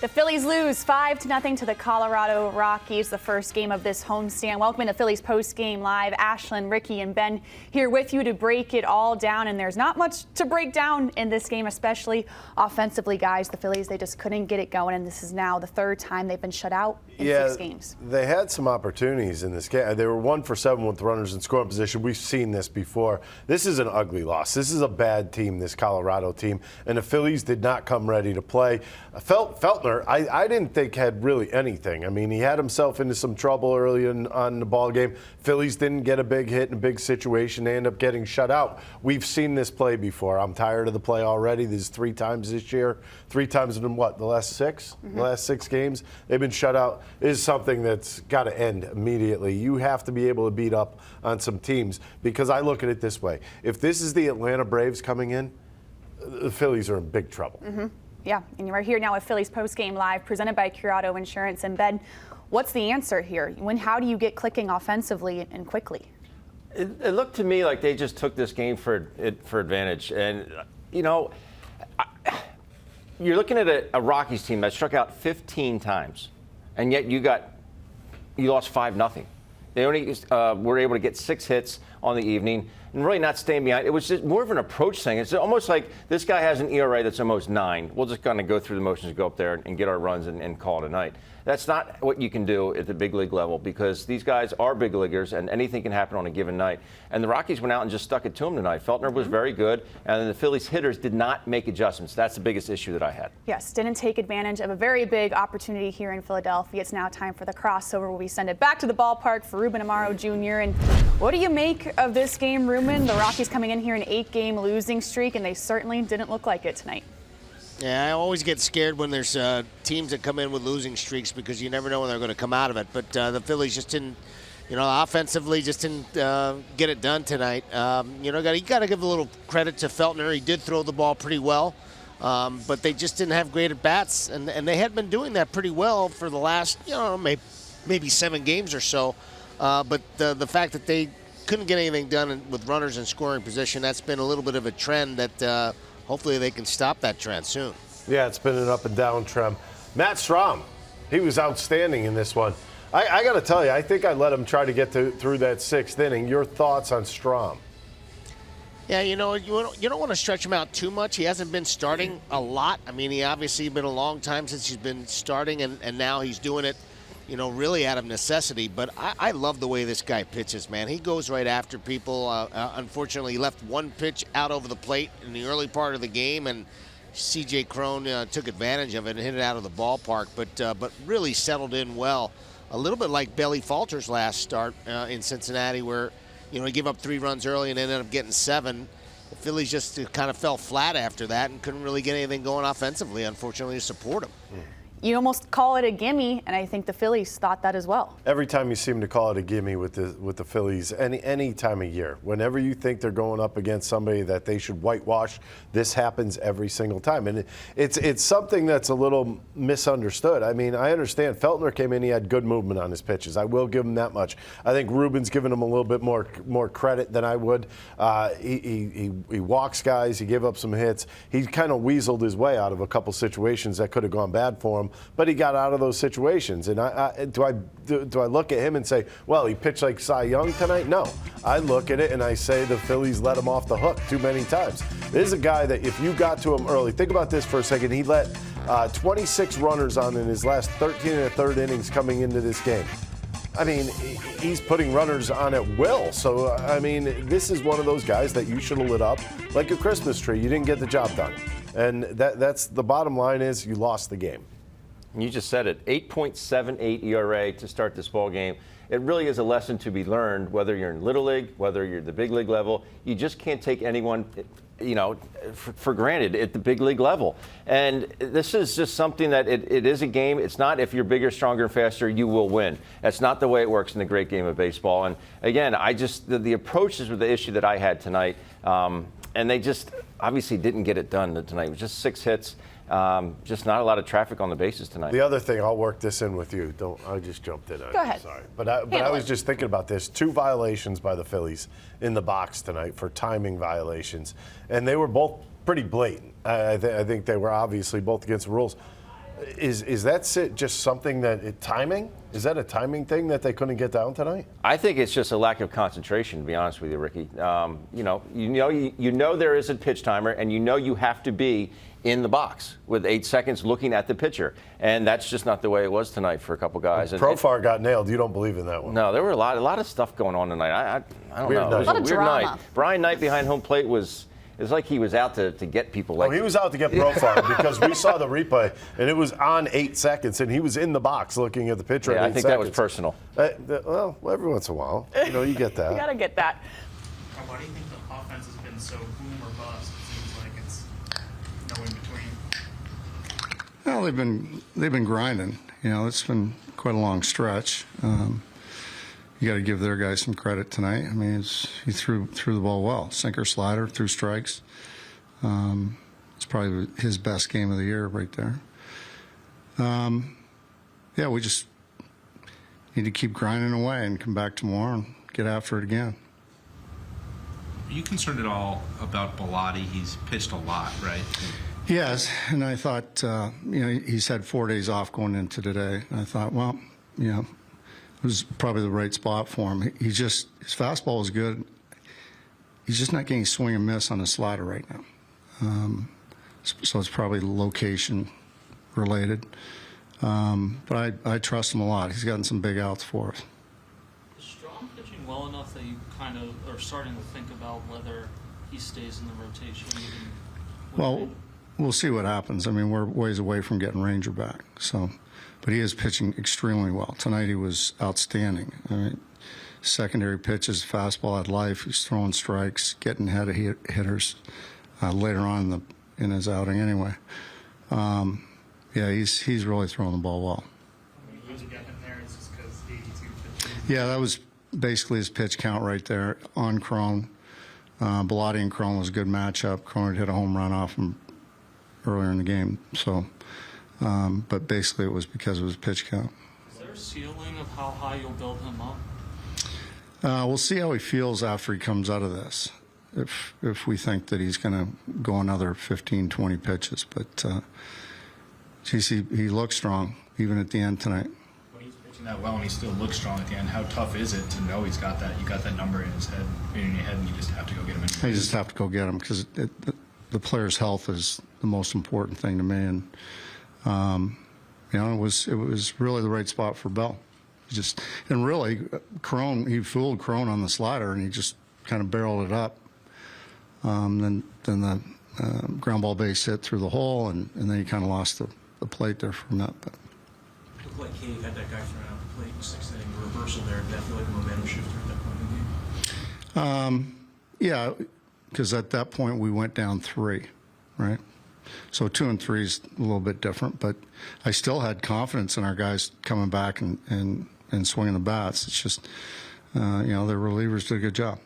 The Phillies lose 5-0 to the Colorado Rockies, the first game of this homestand. Welcome to Phillies Postgame Live. Ashlyn, Ricky, and Ben here with you to break it all down. And there's not much to break down in this game, especially offensively, guys. The Phillies, they just couldn't get it going, and this is now the third time they've been shut out in 6 games. They had some opportunities in this game. They were 1 for 7 with runners in scoring position. We've seen this before. This is an ugly loss. This is a bad team, this Colorado team, and the Phillies did not come ready to play. Feltner, I didn't think had really anything. I mean, he had himself into some trouble early on the ball game. Phillies didn't get a big hit in a big situation. They end up getting shut out. We've seen this play before. I'm tired of the play already. This is 3 times this year. 3 times in what, the last 6? The last 6 games they've been shut out. Is something that's got to end immediately. You have to be able to beat up on some teams, because I look at it this way. If this is the Atlanta Braves coming in, the Phillies are in big trouble. Yeah, and you're here now with Phillies Postgame Live, presented by Colorado Insurance. And Ben, what's the answer here? How do you get clicking offensively and quickly? It looked to me like they just took this game for advantage. And, you know, you're looking at a Rockies team that struck out 15 times, and yet you lost 5-0. They only were able to get 6 hits on the evening and really not staying behind. It was just more of an approach thing. It's almost like this guy has an ERA that's almost 9. We'll just kind of go through the motions, go up there and get our runs and call it a night. That's not what you can do at the big league level, because these guys are big leaguers and anything can happen on a given night. And the Rockies went out and just stuck it to them tonight. Feltner was very good, and then the Phillies hitters did not make adjustments. That's the biggest issue that I had. Yes, didn't take advantage of a very big opportunity here in Philadelphia. It's now time for the crossover, where we send it back to the ballpark for Ruben Amaro Jr. And what do you make of this game, Ruben? The Rockies coming in here an 8-game losing streak, and they certainly didn't look like it tonight. Yeah, I always get scared when there's teams that come in with losing streaks, because you never know when they're going to come out of it. But the Phillies just didn't, offensively just didn't get it done tonight. You got to give a little credit to Feltner. He did throw the ball pretty well, but they just didn't have great at-bats. And they had been doing that pretty well for the last, maybe 7 games or so. But the fact that they couldn't get anything done with runners in scoring position, that's been a little bit of a trend that hopefully they can stop that trend soon. Yeah, it's been an up and down trend. Matt Strahm, he was outstanding in this one. I got to tell you, I think I let him try to get through that 6th inning. Your thoughts on Strahm? Yeah, you don't want to stretch him out too much. He hasn't been starting a lot. I mean, he obviously been a long time since he's been starting, and now he's doing it, really out of necessity. But I love the way this guy pitches, man. He goes right after people. Unfortunately, he left 1 pitch out over the plate in the early part of the game, and C.J. Cron took advantage of it and hit it out of the ballpark. But really settled in well. A little bit like Bailey Falter's last start in Cincinnati, where he gave up 3 runs early and ended up getting 7. The Phillies just kind of fell flat after that and couldn't really get anything going offensively, unfortunately, to support him. You almost call it a gimme, and I think the Phillies thought that as well. Every time you seem to call it a gimme with the Phillies, any time of year, whenever you think they're going up against somebody that they should whitewash, this happens every single time. And it's something that's a little misunderstood. I mean, I understand Feltner came in, he had good movement on his pitches. I will give him that much. I think Ruben's given him a little bit more credit than I would. He walks guys, he gave up some hits. He kind of weaseled his way out of a couple situations that could have gone bad for him. But he got out of those situations. And do I look at him and say, well, he pitched like Cy Young tonight? No. I look at it and I say the Phillies let him off the hook too many times. This is a guy that if you got to him early, think about this for a second. He let 26 runners on in his last 13 1/3 innings coming into this game. I mean, he's putting runners on at will. So, I mean, this is one of those guys that you should have lit up like a Christmas tree. You didn't get the job done. And that's the bottom line is you lost the game. You just said it, 8.78 ERA to start this ball game. It really is a lesson to be learned, whether you're in Little League, whether you're at the big league level. You just can't take anyone, for granted at the big league level. And this is just something that it is a game. It's not if you're bigger, stronger, and faster, you will win. That's not the way it works in the great game of baseball. And again, the approaches were the issue that I had tonight. And they just obviously didn't get it done tonight. It was just 6 hits. Just not a lot of traffic on the bases tonight. The other thing, I'll work this in with you. I just jumped in. Go ahead. Sorry. But I was just thinking about this. 2 violations by the Phillies in the box tonight for timing violations. And they were both pretty blatant. I think they were obviously both against the rules. Is that just something that timing? Is that a timing thing that they couldn't get down tonight? I think it's just a lack of concentration, to be honest with you, Ricky. You know there is a pitch timer, and you have to be in the box with 8 seconds looking at the pitcher, and that's just not the way it was tonight for a couple guys. Profar got nailed. You don't believe in that one? No, there were a lot of stuff going on tonight. I don't know. It was a lot of weird drama. night. Brian Knight behind home plate was. It was like he was out to get people. He was out to get Profar because we saw the replay, and it was on 8 seconds, and he was in the box looking at the pitcher. Yeah, at 8 I think seconds. that was personal. Well, every once in a while, you get that. You got to get that. Why do you think the offense has been so boom or bust? It seems like it's no in between. Well, they've been grinding. It's been quite a long stretch. You got to give their guys some credit tonight. I mean, he threw the ball well, sinker, slider, threw strikes. It's probably his best game of the year right there. Yeah, we just need to keep grinding away and come back tomorrow and get after it again. Are you concerned at all about Bellotti? He's pitched a lot, right? Yes, and I thought, he's had 4 days off going into today. And I thought, well, it was probably the right spot for him. His fastball is good. He's just not getting swing and miss on his slider right now. So it's probably location related. But I trust him a lot. He's gotten some big outs for us. Is Strong pitching well enough that you kind of are starting to think about whether he stays in the rotation? Well, we'll see what happens. I mean, we're ways away from getting Ranger back. But he is pitching extremely well. Tonight he was outstanding. I mean, secondary pitches, fastball had life. He's throwing strikes, getting ahead of hitters later on in his outing anyway. Yeah, he's really throwing the ball well. Who's getting him there? It's just because 82 pitches. Yeah, that was basically his pitch count right there on Crone. Bellotti and Crone was a good matchup. Crone had hit a home run off him earlier in the game. But basically it was because of his pitch count. Is there a ceiling of how high you'll build him up? We'll see how he feels after he comes out of this. If we think that he's going to go another 15, 20 pitches. But, geez, he looks strong, even at the end tonight. When he's pitching that well and he still looks strong at the end, how tough is it to know he's got that? You got that number in his head, in your head, and you just have to go get him. You just have to go get him because the player's health is the most important thing to me. And it was really the right spot for Bell. And really, he fooled Crone on the slider, and he just kind of barreled it up. Then the ground ball base hit through the hole, and then he kind of lost the plate there from that. But It looked like Cave had that guy thrown out the plate in the sixth inning, reversal there. Did that feel like a momentum shifter at that point in the game? Yeah, because at that point we went down 3, right? So 2 and 3 is a little bit different, but I still had confidence in our guys coming back and swinging the bats. It's just, their relievers did a good job.